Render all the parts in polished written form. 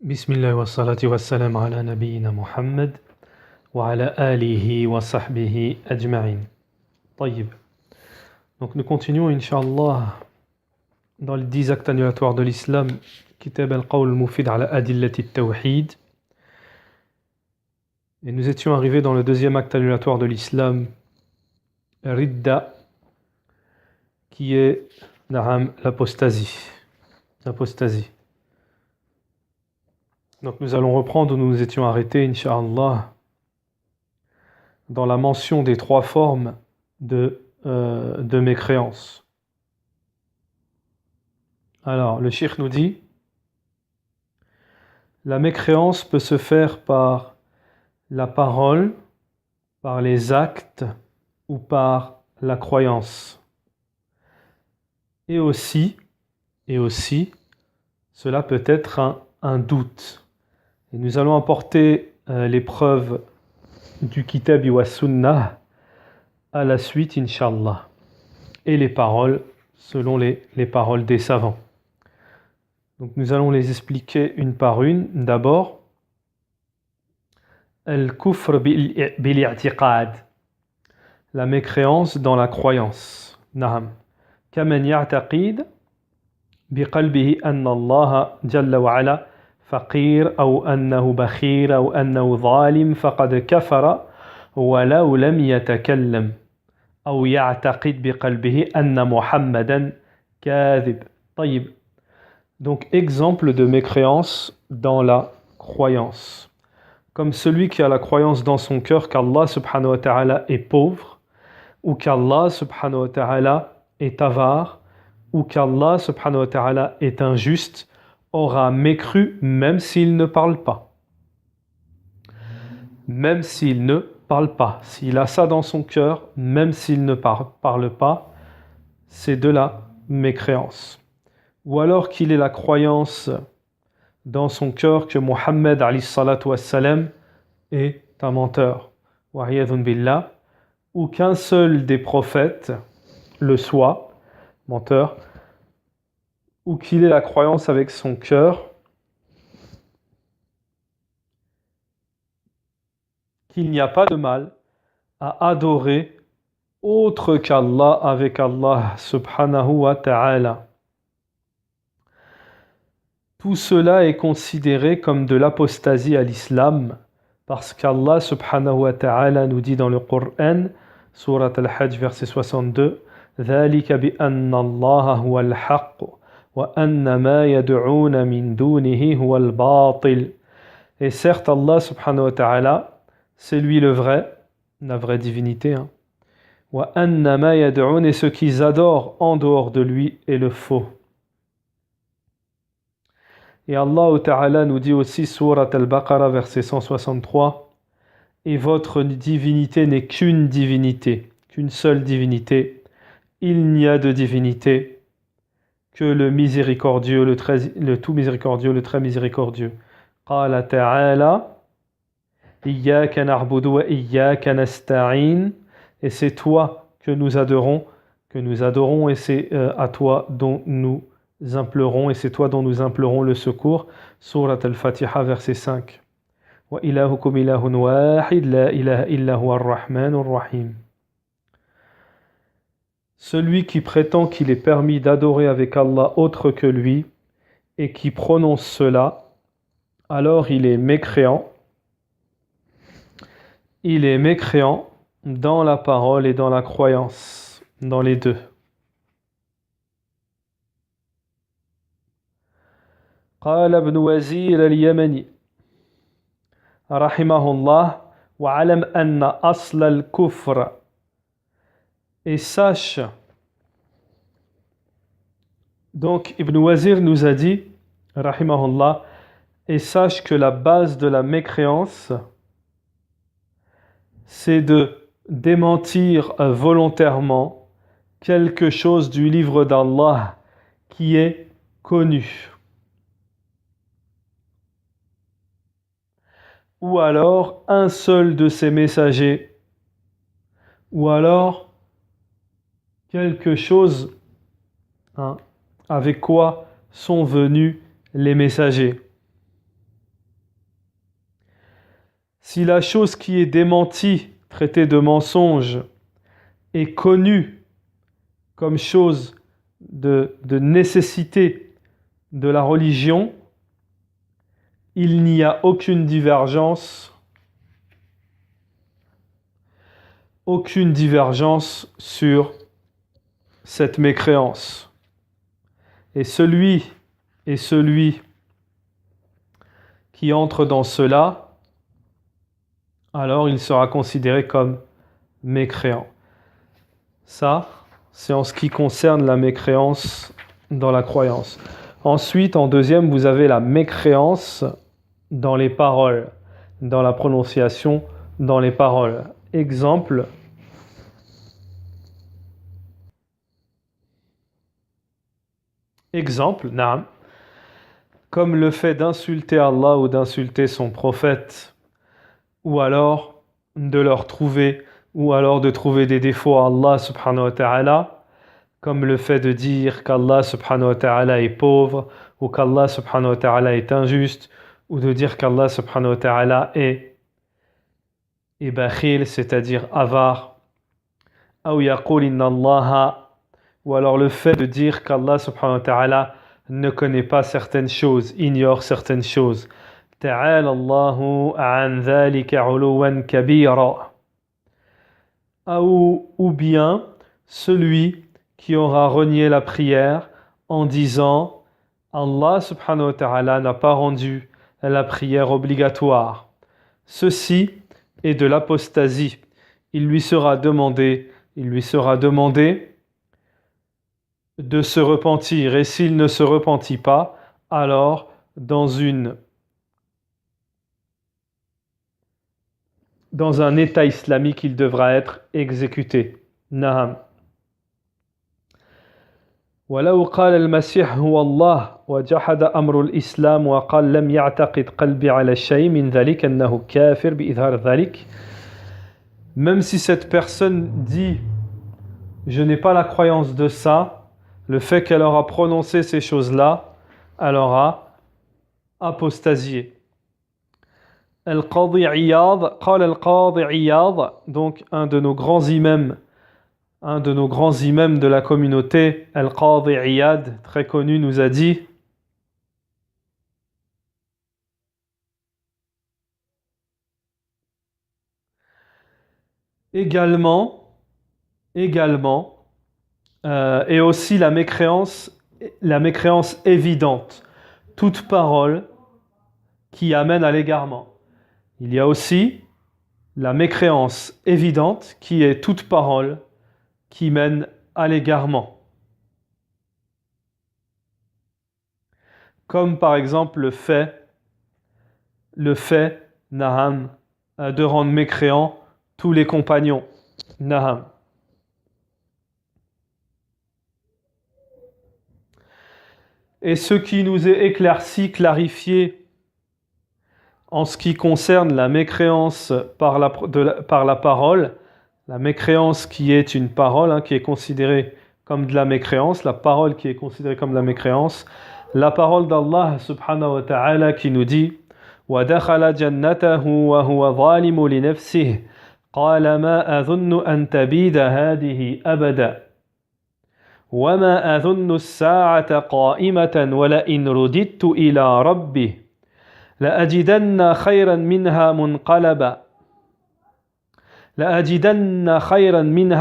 بسم الله والصلاة والسلام على نبينا محمد وعلى آله وصحبه أجمعين. طيب. Donc nous continuons Inch'Allah dans les 10 actes annulatoires de l'islam, Kitab al-Qawl al-Mufid ala Adillati al-Tawhid. Et nous étions arrivés dans le deuxième acte annulatoire de l'islam, Ridda, qui est l'apostasie. Donc nous allons reprendre où nous nous étions arrêtés, Inch'Allah, dans la mention des trois formes de mécréance. Alors, le cheikh nous dit, la mécréance peut se faire par la parole, par les actes ou par la croyance. Et aussi, cela peut être un doute. Et nous allons apporter les preuves du Kitab wa Sunnah à la suite, Inch'Allah. Et les paroles, selon les paroles des savants. Donc nous allons les expliquer une par une. D'abord, Al-Kufr bil-i'tiqad, la mécréance dans la croyance. Na'am. Kaman ya'taqid biqalbihi anna Allah jalla wa ala فقير أو أنه بخير أو أنه ظالم فقد كفر ولو لم يتكلم أو يعتقد بقلبه أن محمدا كاذب. طيب. Donc exemple de mécréance dans la croyance. Comme celui qui a la croyance dans son cœur qu'Allah subhanahu wa ta'ala est pauvre, ou qu'Allah subhanahu wa ta'ala est avare, ou qu'Allah subhanahu wa ta'ala est injuste, aura mécru même s'il ne parle pas. Même s'il ne parle pas. S'il a ça dans son cœur, même s'il ne parle pas, c'est de la mécréance. Ou alors qu'il ait la croyance dans son cœur que Mohammed alayhi salatu wassalam est un menteur. Wa'iyadun billah. Ou qu'un seul des prophètes le soit, menteur, ou qu'il ait la croyance avec son cœur qu'il n'y a pas de mal à adorer autre qu'Allah avec Allah subhanahu wa ta'ala. Tout cela est considéré comme de l'apostasie à l'islam parce qu'Allah subhanahu wa ta'ala nous dit dans le Coran, Surat al-Hajj verset 62, ذَلِكَ بِأَنَّ اللَّهَ هُوَ الْحَقُّ وَأَنَّ مَا يَدْعُونَ مِن دُونِهِ هُوَ الْبَاطِلُ. Et certes, Allah subhanahu wa ta'ala, c'est lui le vrai, la vraie divinité. وَأَنَّ مَا يَدْعُونَ, et ce qu'ils adorent en dehors de lui est le faux. Et Allah ta'ala nous dit aussi, Surat al-Baqarah, verset 163, et votre divinité n'est qu'une divinité, qu'une seule divinité. Il n'y a de divinité que le miséricordieux, le tout miséricordieux, le très miséricordieux. Qala ta'ala, Iyyaka na'budu wa iyyaka nasta'in, et c'est toi que nous adorons, et c'est à toi dont nous implorons, et c'est toi dont nous implorons le secours. Surat al-Fatiha, verset 5. Wa ilahukum ilahun wahid, la ilaha illa huwa ar-Rahman ar-Rahim. Celui qui prétend qu'il est permis d'adorer avec Allah autre que lui et qui prononce cela, alors il est mécréant. Il est mécréant dans la parole et dans la croyance, dans les deux. قال ابن وزير اليمني رحمه الله وعلم أن أصل الكفر. Et sache, donc Ibn Wazir nous a dit, rahimahullah, et sache que la base de la mécréance, c'est de démentir volontairement quelque chose du livre d'Allah qui est connu. Ou alors un seul de ses messagers, ou alors quelque chose avec quoi sont venus les messagers. Si la chose qui est démentie, traitée de mensonge, est connue comme chose de nécessité de la religion, il n'y a aucune divergence sur cette mécréance. Et celui qui entre dans cela, alors il sera considéré comme mécréant. Ça, c'est en ce qui concerne la mécréance dans la croyance. Ensuite, en deuxième, vous avez la mécréance dans les paroles, dans la prononciation, dans les paroles. Exemple, naam, comme le fait d'insulter Allah ou d'insulter son prophète, ou alors de trouver des défauts à Allah subhanahu wa ta'ala, comme le fait de dire qu'Allah subhanahu wa ta'ala est pauvre, ou qu'Allah subhanahu wa ta'ala est injuste, ou de dire qu'Allah subhanahu wa ta'ala est bakhil, c'est-à-dire avare, ou yaqul inna Allah, ou alors le fait de dire qu'Allah subhanahu wa ta'ala ne connaît pas certaines choses, ignore certaines choses. Ta'ala Allahu an dhalika 'uluwan kabira. Ou bien celui qui aura renié la prière en disant Allah subhanahu wa ta'ala n'a pas rendu la prière obligatoire. Ceci est de l'apostasie. Il lui sera demandé de se repentir, et s'il ne se repentit pas, alors dans un état islamique, il devra être exécuté. Naham. ولو قال المسيح هو الله وجحد أمر الإسلام وقال لم يعتقد قلبي على شيء من ذلك أنه كافر بإظهار ذلك. Même si cette personne dit je n'ai pas la croyance de ça, le fait qu'elle aura prononcé ces choses-là, elle aura apostasié. Al-Qadi Iyad, قال القاضي عياض, donc un de nos grands imams de la communauté, Al-Qadi Iyad, très connu, nous a dit également, et aussi la mécréance évidente, toute parole qui amène à l'égarement. Il y a aussi la mécréance évidente qui est toute parole qui mène à l'égarement. Comme par exemple le fait, naham, de rendre mécréants tous les compagnons. Naham. Et ce qui nous est éclairci, clarifié en ce qui concerne la mécréance par la parole, la mécréance qui est une parole, qui est considérée comme de la mécréance, la parole qui est considérée comme de la mécréance, la parole d'Allah subhanahu wa ta'ala qui nous dit وَدَخَلَ جَنَّتَهُ وَهُوَ ظَالِمُ لِنَفْسِهِ قَالَ مَا أَظُنُّ أَن تَبِيدَ هَذِهِ أَبَدًا وَمَا أَظُنُّ السَّاعَةَ قَائِمَةً وَلَئِنْ رُدِدتُّ إِلَى رَبِّي لأجدن خيرا منها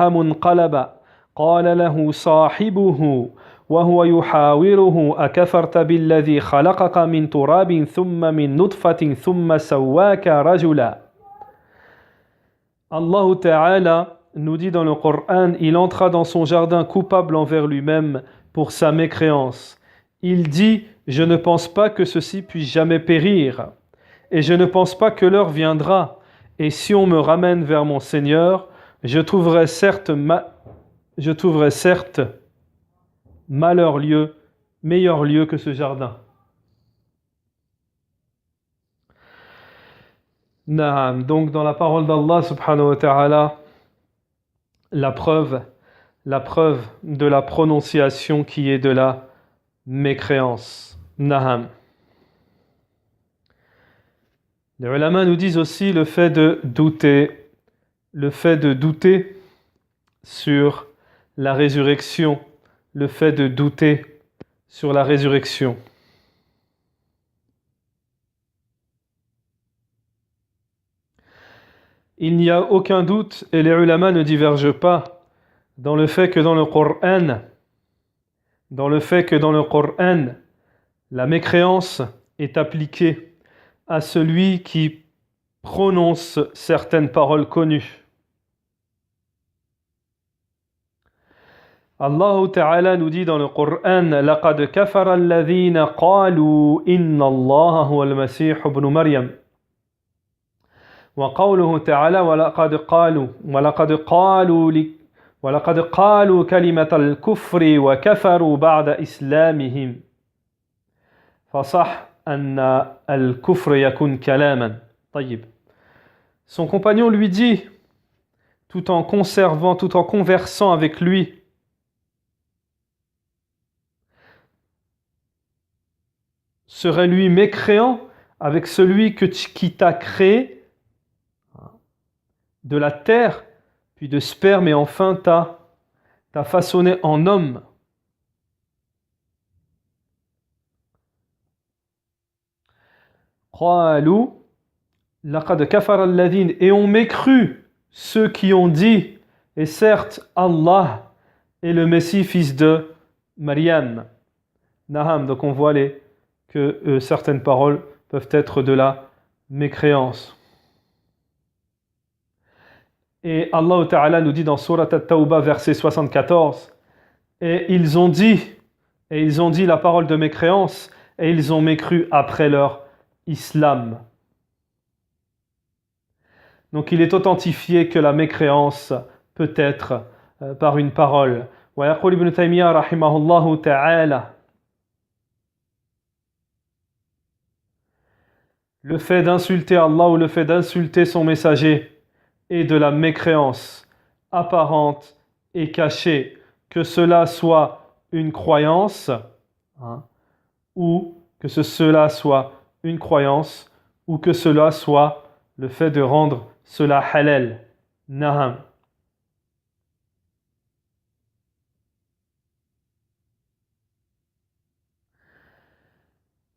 منقلبا قال له صاحبه وهو يحاوره أكفرت بالذي خلقك من تراب ثم من نطفة ثم سواك رجلا. Allah Ta'ala nous dit dans le Coran, il entra dans son jardin coupable envers lui-même pour sa mécréance. Il dit, je ne pense pas que ceci puisse jamais périr, et je ne pense pas que l'heure viendra, et si on me ramène vers mon Seigneur, je trouverai certes meilleur lieu que ce jardin. Naam, donc dans la parole d'Allah subhanahu wa ta'ala, la preuve de la prononciation qui est de la mécréance. Naham. Les ulama nous disent aussi le fait de douter sur la résurrection, le fait de douter sur la résurrection. Il n'y a aucun doute, et les ulama ne divergent pas, dans le fait que dans le Coran, la mécréance est appliquée à celui qui prononce certaines paroles connues. Allah Ta'ala nous dit dans le Coran لَقَدْ كَفَرَ الَّذِينَ قَالُوا إِنَّ اللَّهَ هُوَ الْمَسِيحُ ابْنُ مَرْيَمَ وقوله تعالى ولقد قالوا كلمة الكفر وكفروا بعد إسلامهم فصح أن الكفر يكون كلاما طيب. Son compagnon lui dit, tout en conversant avec lui, serait lui mécréant avec celui qui t'a créé de la terre, puis de sperme, et enfin t'a façonné en homme. قالوا لقد كفر الذين, et on mécru ceux qui ont dit, et certes Allah est le Messie fils de Maryam. Naham, donc on voit que certaines paroles peuvent être de la mécréance. Et Allah Ta'ala nous dit dans Surat At-Tawbah, verset 74, et ils ont dit la parole de mécréance, et ils ont mécru après leur islam. Donc il est authentifié que la mécréance peut être par une parole. Wa yaqul Ibn Taymiyyah rahimahullahu ta'ala, le fait d'insulter Allah ou le fait d'insulter son messager et de la mécréance apparente et cachée, que cela soit une croyance, ou que cela soit une croyance, ou que cela soit le fait de rendre cela halal. Naham.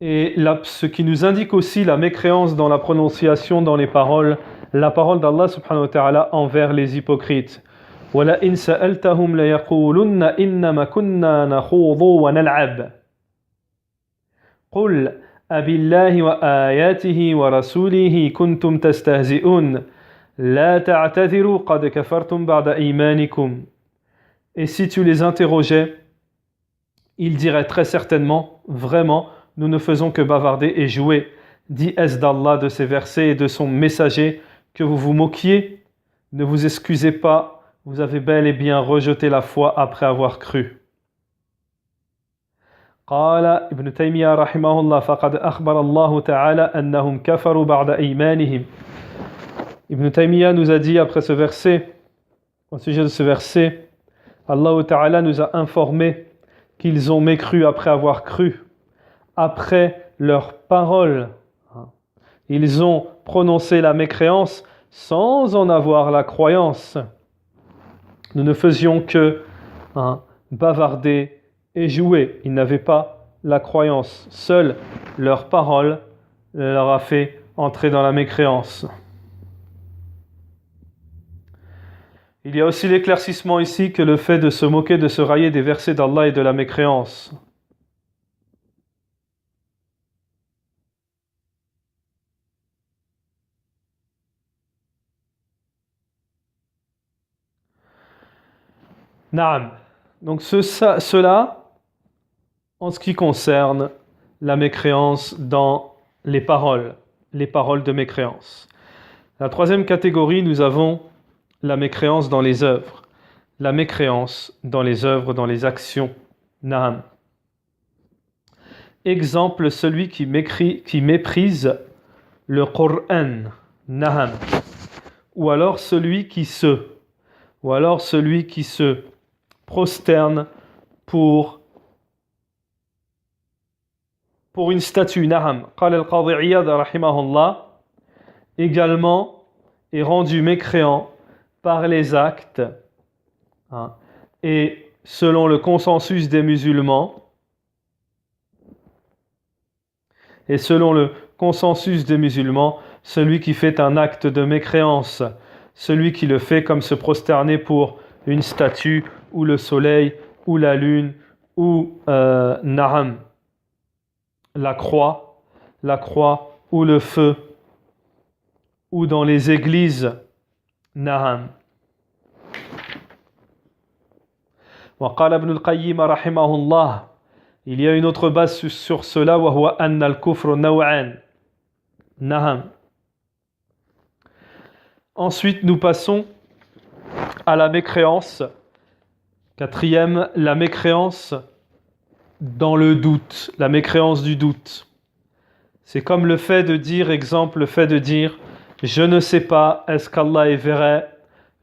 Et ce qui nous indique aussi la mécréance dans la prononciation, dans les paroles, la parole d'Allah subhanahu wa ta'ala envers les hypocrites. وَلَئِنْ سَأَلْتَهُمْ لَيَقُولُنَّ إِنَّمَا كُنَّا نَخُوضُ وَنَلْعَبُ قُلْ أَبِاللَّهِ وَآيَاتِهِ وَرَسُولِهِ كُنْتُمْ تَسْتَهْزِئُونَ لَا تَعْتَذِرُوا قَدْ كَفَرْتُمْ بَعْدَ إِيمَانِكُمْ. Et si tu les interrogeais, ils diraient très certainement, vraiment, nous ne faisons que bavarder et jouer. Dit est-ce d'Allah, de ses versets et de son messager, que vous vous moquiez? Ne vous excusez pas, vous avez bel et bien rejeté la foi après avoir cru. قال ابن تيمية رحمه الله فقد أخبر الله تعالى أنهم كفروا بعد إيمانهم. Ibn Taymiyyah nous a dit après ce verset, au sujet de ce verset, Allah Ta'ala nous a informé qu'ils ont mécru après avoir cru. Après leurs paroles, ils ont prononcé la mécréance sans en avoir la croyance. Nous ne faisions que bavarder et jouer. Ils n'avaient pas la croyance. Seule leur parole leur a fait entrer dans la mécréance. Il y a aussi l'éclaircissement ici que le fait de se moquer, de se railler des versets d'Allah et de la mécréance. Naam. Donc cela, en ce qui concerne la mécréance dans les paroles de mécréance. La troisième catégorie, nous avons la mécréance dans les œuvres. La mécréance dans les œuvres, dans les actions. Naam. Exemple, celui qui méprise le Coran. Naam. Ou alors celui qui se prosterne pour une statue. Naham. قال القاضي عياض رحمه الله également est rendu mécréant par les actes, hein, et selon le consensus des musulmans, celui qui fait un acte de mécréance, celui qui le fait comme se prosterner pour une statue, ou le soleil, ou la lune, ou na'am, la croix, ou le feu, ou dans les églises, na'am. وقال ابن القيم رحمه الله, il y a une autre base sur cela, وهو أن الكفر نوعان. Na'am. Ensuite, nous passons à la mécréance. Quatrième, la mécréance dans le doute, la mécréance du doute. C'est comme le fait de dire, exemple, le fait de dire « Je ne sais pas, est-ce qu'Allah est vrai?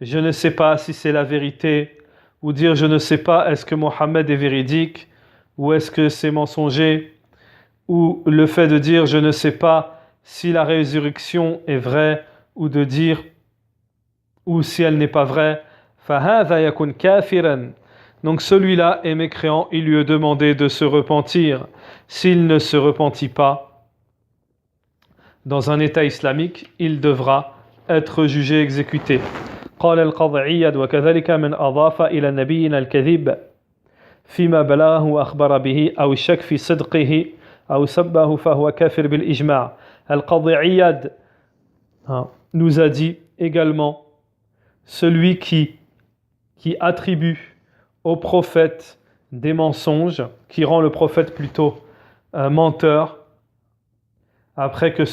Je ne sais pas si c'est la vérité. » Ou dire « Je ne sais pas, est-ce que Mohammed est véridique? Ou est-ce que c'est mensonger? » Ou le fait de dire « Je ne sais pas si la résurrection est vraie. » Ou de dire « Ou si elle n'est pas vraie. » فَهَذَا يَكُنْ كَافِرًا. Donc celui-là est mécréant, il lui est demandé de se repentir. S'il ne se repentit pas, dans un état islamique, il devra être jugé, exécuté. قال القاضي عياض وكذلك من أضاف إلى نبينا الكذب فيما بلغه وأخبر به أو الشك في صدقه أو سبه فهو كافر بالإجماع. القاضي عياض nous a dit également, celui qui attribue au prophète des mensonges, qui rend le prophète plutôt menteur, après que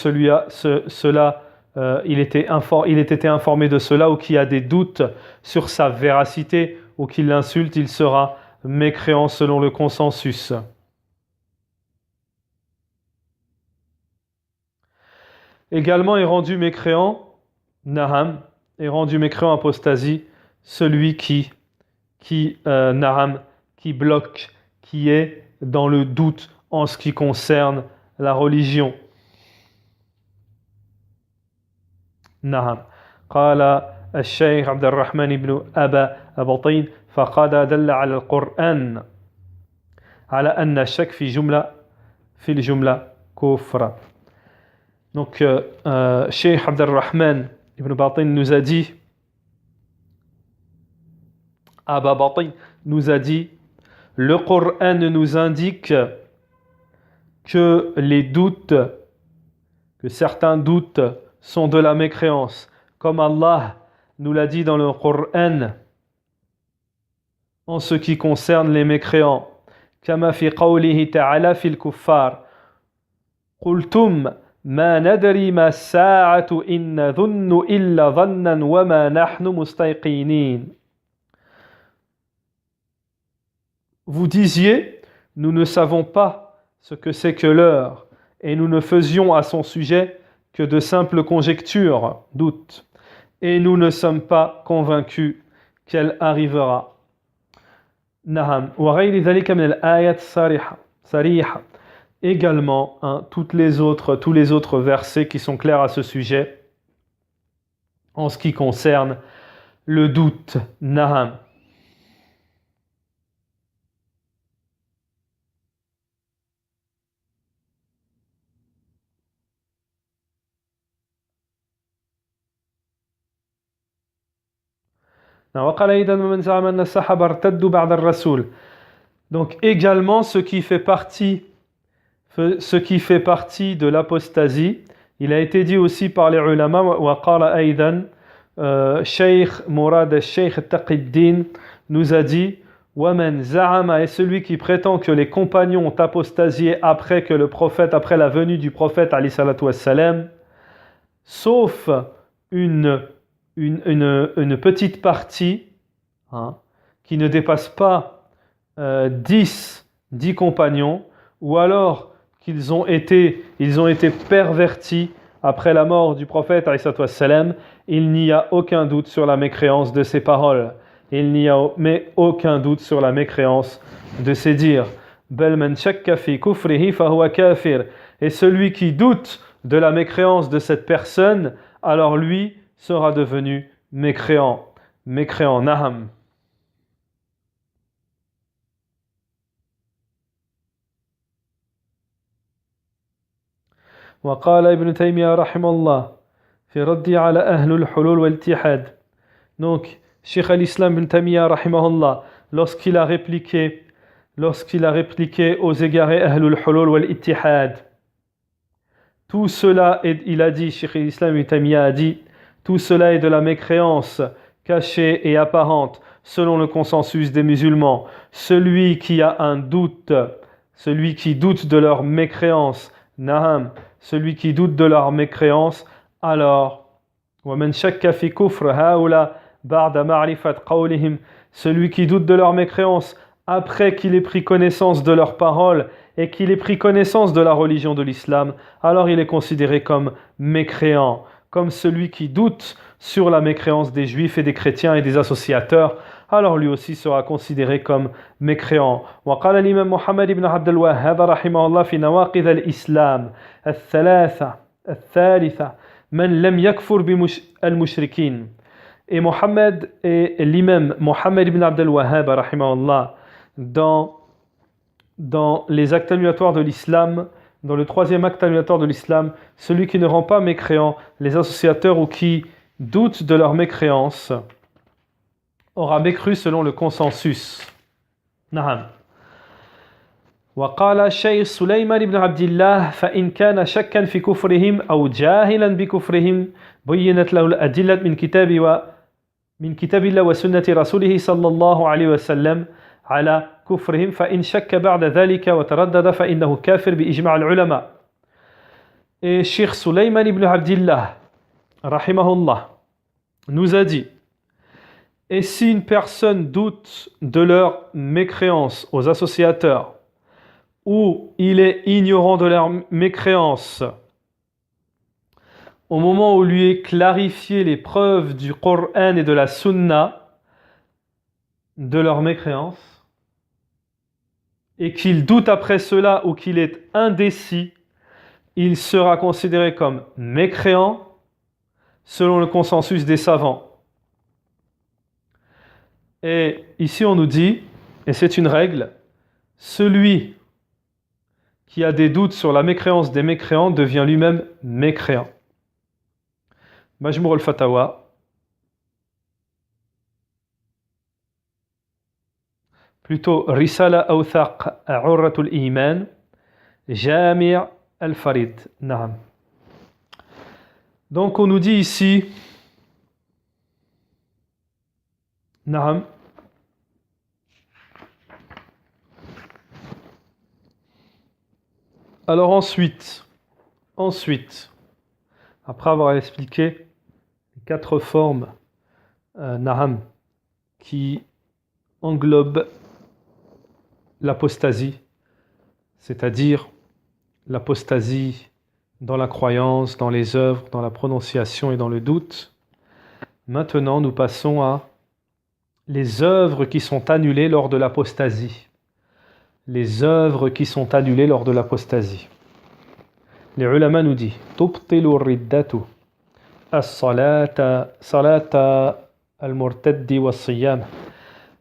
il ait été informé de cela, ou qui a des doutes sur sa véracité, ou qui l'insulte, il sera mécréant selon le consensus. Également est rendu mécréant, naham, est rendu mécréant apostasie, celui qui bloque, qui est dans le doute en ce qui concerne la religion. نعم قال الشيخ عبد الرحمن بن أبا بطين فقد دل على القرآن على أن الشك في الجملة كفر. Donc Cheikh Abd al-Rahman ibn Batin nous a dit, Aba Batin nous a dit, le Coran nous indique que les doutes, que certains doutes sont de la mécréance, comme Allah nous l'a dit dans le Coran en ce qui concerne les mécréants. كما في قوله تعالى في الكفار قلتم ما ندري ما الساعة إن نظن إلا ظنا وما نحن مستيقنين. Vous disiez, nous ne savons pas ce que c'est que l'heure, et nous ne faisions à son sujet que de simples conjectures, doutes, et nous ne sommes pas convaincus qu'elle arrivera. Naham. وغير ذلك من الآيات صريحة. Également, tous les autres versets qui sont clairs à ce sujet, en ce qui concerne le doute. Naham. Donc également ce qui fait partie de l'apostasie, il a été dit aussi par les ulama, وقال أيضا Sheikh Mourad Sheikh Taqi-d-Din nous a dit, ومن زعم, est celui qui prétend que les compagnons ont apostasié après la venue du prophète alayhi salatu wassalam, sauf une petite partie qui ne dépasse pas 10 compagnons, ou alors qu'ils ont été pervertis après la mort du prophète alayhi salatu wassalam, il n'y a aucun doute sur la mécréance de ces paroles. Il n'y a aucun doute sur la mécréance de ces dires. بل من شك في كفره فهو كافر. Et celui qui doute de la mécréance de cette personne, alors lui sera devenu mécréant. Mécréant, naham. وقال ابن تيمية رحمه الله في رد على أهل الحلول والاتحاد. Donc, Cheikh al-Islam ibn Taymiyyah rahimahullah, lorsqu'il a répliqué aux égarés Ahlul Hulul wal Ittihad, tout cela, il a dit, Cheikh al-Islam ibn Taymiyyah a dit, tout cela est de la mécréance cachée et apparente selon le consensus des musulmans. Celui qui a un doute, celui qui doute de leur mécréance, naham, celui qui doute de leur mécréance, alors, وَمَنْ شَكَّ فِي كُفْرِ هَؤُلَاءِ بَعْدَ مَعْرِفَةِ قَوْلِهِمْ, celui qui doute de leur mécréance après qu'il ait pris connaissance de leurs paroles et qu'il ait pris connaissance de la religion de l'islam, alors il est considéré comme mécréant, comme celui qui doute sur la mécréance des juifs et des chrétiens et des associateurs, alors lui aussi sera considéré comme mécréant. وقال الإمام محمد بن عبد الوهاب رحمه الله في نواقض الإسلام الثالثة من لم يكفر بالمشركين. Et l'imam Mohammed ibn Abd al-Wahhab rahimahullah, dans les actes annulatoires de l'islam, dans le troisième acte annulatoire de l'islam, celui qui ne rend pas mécréant les associateurs ou qui doute de leur mécréance aura mécru selon le consensus. Na'am. وقال الشيخ سليمان بن عبد الله فإن كان شكا في كفرهم أو جاهلا بكفرهم بينت له الأدلة من كتاب الله وسنة رسوله صلى الله عليه وسلم على كفرهم فإن شك بعد ذلك وتردد فإنه كافر بإجماع العلماء. Et Cheikh Sulayman ibn Abdillah rahimahullah nous a dit, et si une personne doute de leur mécréance aux associateurs, ou il est ignorant de leur mécréance, au moment où lui est clarifié les preuves du Coran et de la Sunna de leur mécréance, et qu'il doute après cela ou qu'il est indécis, il sera considéré comme mécréant selon le consensus des savants. Et ici on nous dit, et c'est une règle, celui qui a des doutes sur la mécréance des mécréants devient lui-même mécréant. Majmou al-Fatawa, plutôt Risala Awthaq Urratul Iman, Jami' al-Farid. Naam. Donc on nous dit ici, Naam, alors ensuite, après avoir expliqué les 4 formes Naham qui englobent l'apostasie, c'est-à-dire l'apostasie dans la croyance, dans les œuvres, dans la prononciation et dans le doute. Maintenant, nous passons à les œuvres qui sont annulées lors de l'apostasie. Les œuvres qui sont annulées lors de l'apostasie. Les ulama nous disent تبطل الردة الصلاة صلاة المرتد والصيام.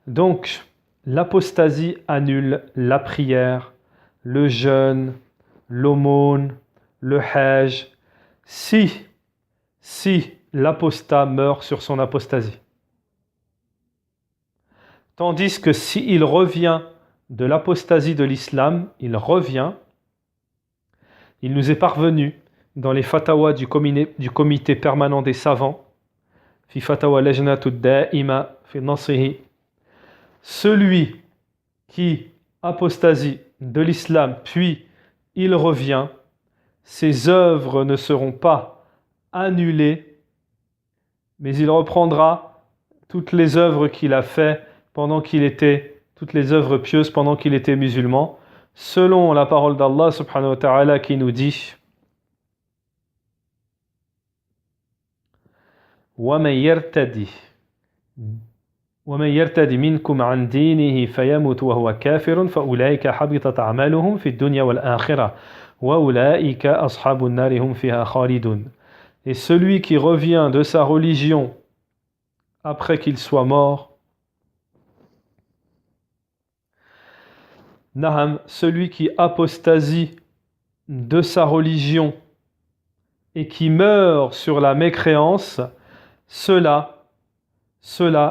Donc, l'apostasie annule la prière, le jeûne, l'aumône, le hajj, si l'apostat meurt sur son apostasie. Tandis que s'il revient de l'apostasie de l'islam, il nous est parvenu dans les fatawas du comité permanent des savants, fi fatawa lajnatud da'ima fi nasihi, celui qui apostasie de l'islam puis il revient, ses œuvres ne seront pas annulées, mais il reprendra toutes les œuvres qu'il a fait toutes les œuvres pieuses pendant qu'il était musulman, selon la parole d'Allah subhanahu wa ta'ala qui nous dit وَمَنْ يَرْتَدِ مِنْكُمْ عَنْ دِينِهِ فَيَمُتْ وَهُوَ كَافِرٌ فَأُولَئِكَ حَبِطَتْ أَعْمَالُهُمْ فِي الدُّنْيَا وَالْآخِرَةِ وَأُولَئِكَ أَصْحَابُ النَّارِ هُمْ فِيهَا خَالِدُونَ. Et celui qui revient de sa religion après qu'il soit mort, Naham, celui qui apostasie de sa religion et qui meurt sur la mécréance, ceux-là,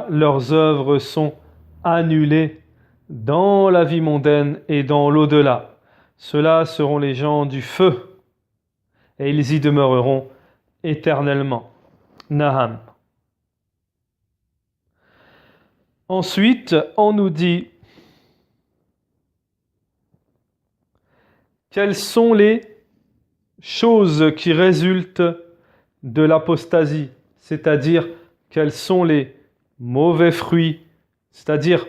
leurs œuvres sont annulées dans la vie mondaine et dans l'au-delà. Ceux-là seront les gens du feu et ils y demeureront éternellement. Naham. Ensuite, on nous dit quelles sont les choses qui résultent de l'apostasie, c'est-à-dire quels sont les mauvais fruits, c'est-à-dire,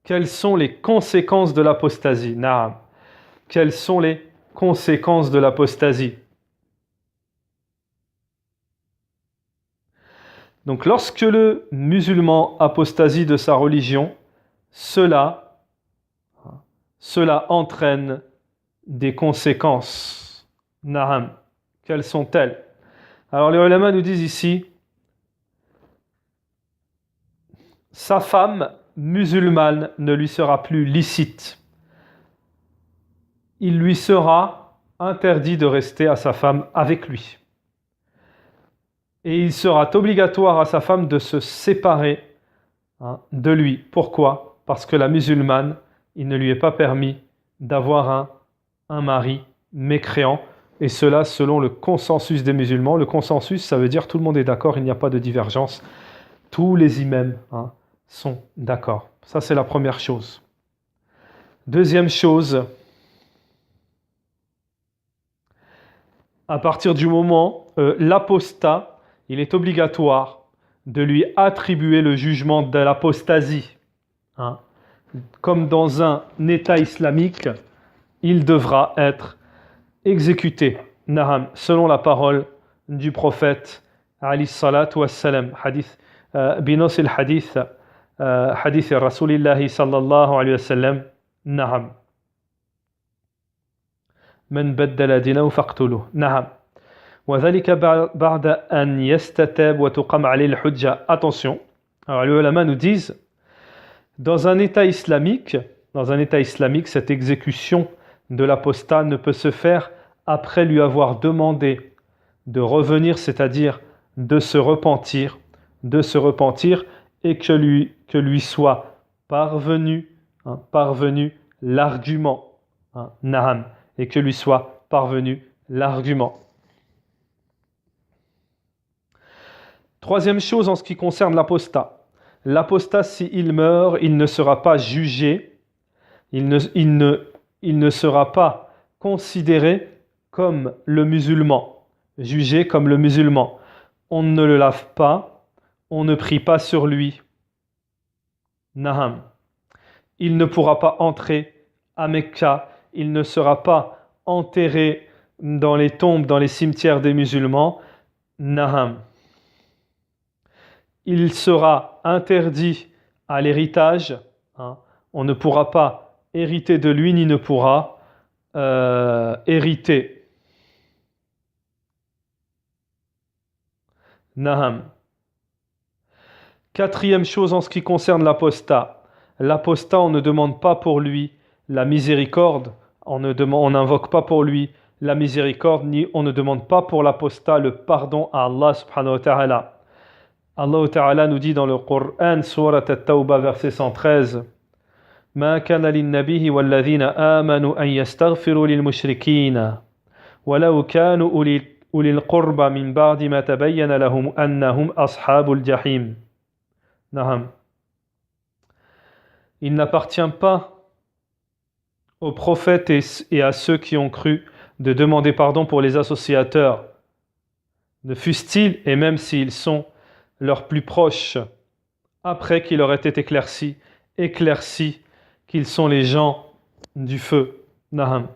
quelles sont les conséquences de l'apostasie. Naam. Quelles sont les conséquences de l'apostasie? Donc lorsque le musulman apostasie de sa religion, cela entraîne des conséquences. Na'am. Quelles sont-elles? Alors les ulama nous disent ici, sa femme musulmane ne lui sera plus licite. Il lui sera interdit de rester à sa femme avec lui. Et il sera obligatoire à sa femme de se séparer de lui. Pourquoi? Parce que la musulmane, il ne lui est pas permis d'avoir un mari mécréant, et cela selon le consensus des musulmans. Le consensus, ça veut dire tout le monde est d'accord, il n'y a pas de divergence. Tous les imams sont d'accord. Ça, c'est la première chose. Deuxième chose, à partir du moment l'apostat, il est obligatoire de lui attribuer le jugement de l'apostasie. Comme dans un État islamique, il devra être exécuté. Naham, selon la parole du prophète alayhi salatu wassalam, hadith binos il hadith hadith Rasulillahi sallallahu alayhi wa sallam, naham. من بدل دينه فاقتلوه. نعم. وذلك بعد أن يستتاب وتقام عليه الحجة. Attention. Alors les ulama nous disent, dans un État islamique, cette exécution de l'apostat ne peut se faire après lui avoir demandé de revenir, c'est-à-dire de se repentir, et que lui soit parvenu l'argument. Naham. Et que lui soit parvenu l'argument. Troisième chose en ce qui concerne l'apostat. L'apostat, s'il meurt, il ne sera pas jugé, il ne sera pas considéré comme le musulman, jugé comme le musulman. On ne le lave pas, on ne prie pas sur lui. Naham. Il ne pourra pas entrer à Mecca, il ne sera pas enterré dans les tombes, dans les cimetières des musulmans. Naham. Il sera interdit à l'héritage. On ne pourra pas hériter de lui, ni ne pourra hériter. Naham. Quatrième chose en ce qui concerne l'apostat. L'apostat, on ne demande pas pour lui la miséricorde, on n'invoque pas pour lui la miséricorde, ni on ne demande pas pour l'apostat le pardon à Allah subhanahu wa ta'ala. Allah ta'ala nous dit dans le Coran, Surat At-Tawbah, verset 113, ما كان للنبي والذين آمنوا أن يستغفروا للمشركين ولو كانوا أولي القربى من بعد ما تبين لهم أنهم أصحاب الجحيم. Naham. Il n'appartient pas aux prophètes et à ceux qui ont cru de demander pardon pour les associateurs, ne fussent-ils, et même s'ils sont leurs plus proches, après qu'il leur ait été éclairci qu'ils sont les gens du feu. Naham.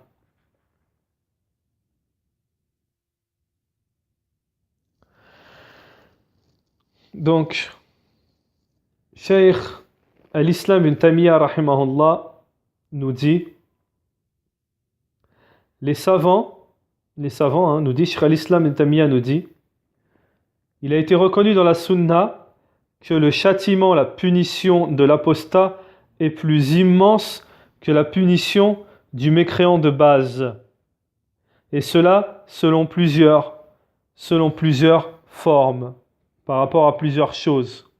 Donc, Cheikh al-Islam ibn Taymiyyah rahimahullah nous dit, les savants les savants nous disent, Cheikh al-Islam Ibn Taymiyyah nous dit, il a été reconnu dans la sunna que le châtiment, la punition de l'apostat est plus immense que la punition du mécréant de base. Et cela selon plusieurs formes, par rapport à plusieurs choses.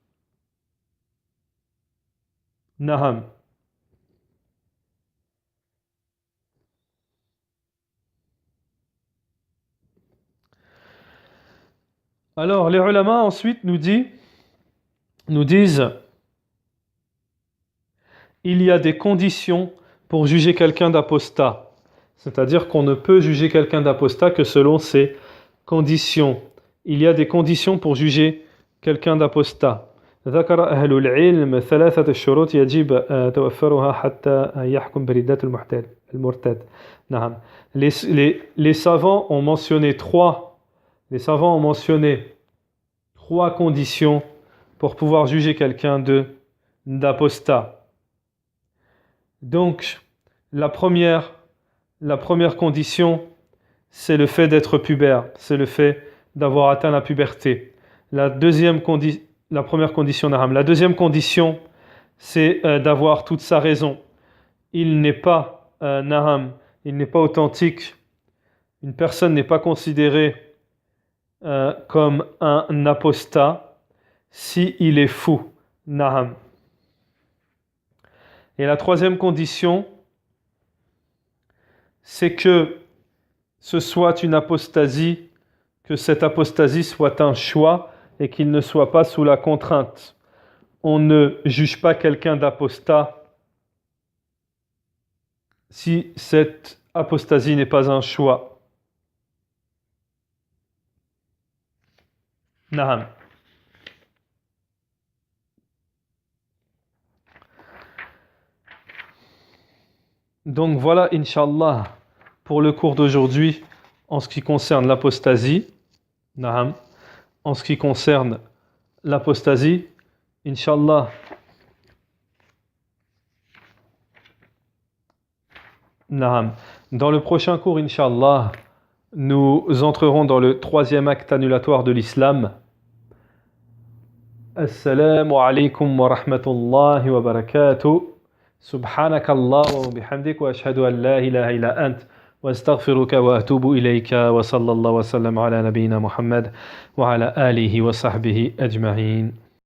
Naham. Alors, les ulama ensuite nous disent, il y a des conditions pour juger quelqu'un d'apostat. C'est-à-dire qu'on ne peut juger quelqu'un d'apostat que selon ces conditions. Il y a des conditions pour juger quelqu'un d'apostat. ذكر أهل العلم 3 شروط يجب توفرها حتى يحكم بردة المرتد. نعم. Les savants ont mentionné trois conditions pour pouvoir juger quelqu'un d'apostat. Donc, la première condition, c'est le fait d'être pubère, c'est le fait d'avoir atteint la puberté. La deuxième condition, c'est d'avoir toute sa raison. Il n'est pas authentique. Une personne n'est pas considérée comme un apostat si il est fou. Naham. Et la troisième condition, c'est que ce soit une apostasie, que cette apostasie soit un choix et qu'il ne soit pas sous la contrainte. On ne juge pas quelqu'un d'apostat si cette apostasie n'est pas un choix. Naham. Donc voilà, Inch'Allah, pour le cours d'aujourd'hui en ce qui concerne l'apostasie. Naham. En ce qui concerne l'apostasie, Inch'Allah, Naham. Dans le prochain cours, Inch'Allah, nous entrerons dans le troisième acte annulatoire de l'islam. Assalamu alaikum wa rahmatullahi wa barakatuh. سبحانك الله وبحمدك وأشهد أن لا إله إلا أنت وأستغفرك وأتوب إليك وصلى الله وسلم على نبينا محمد وعلى آله وصحبه أجمعين.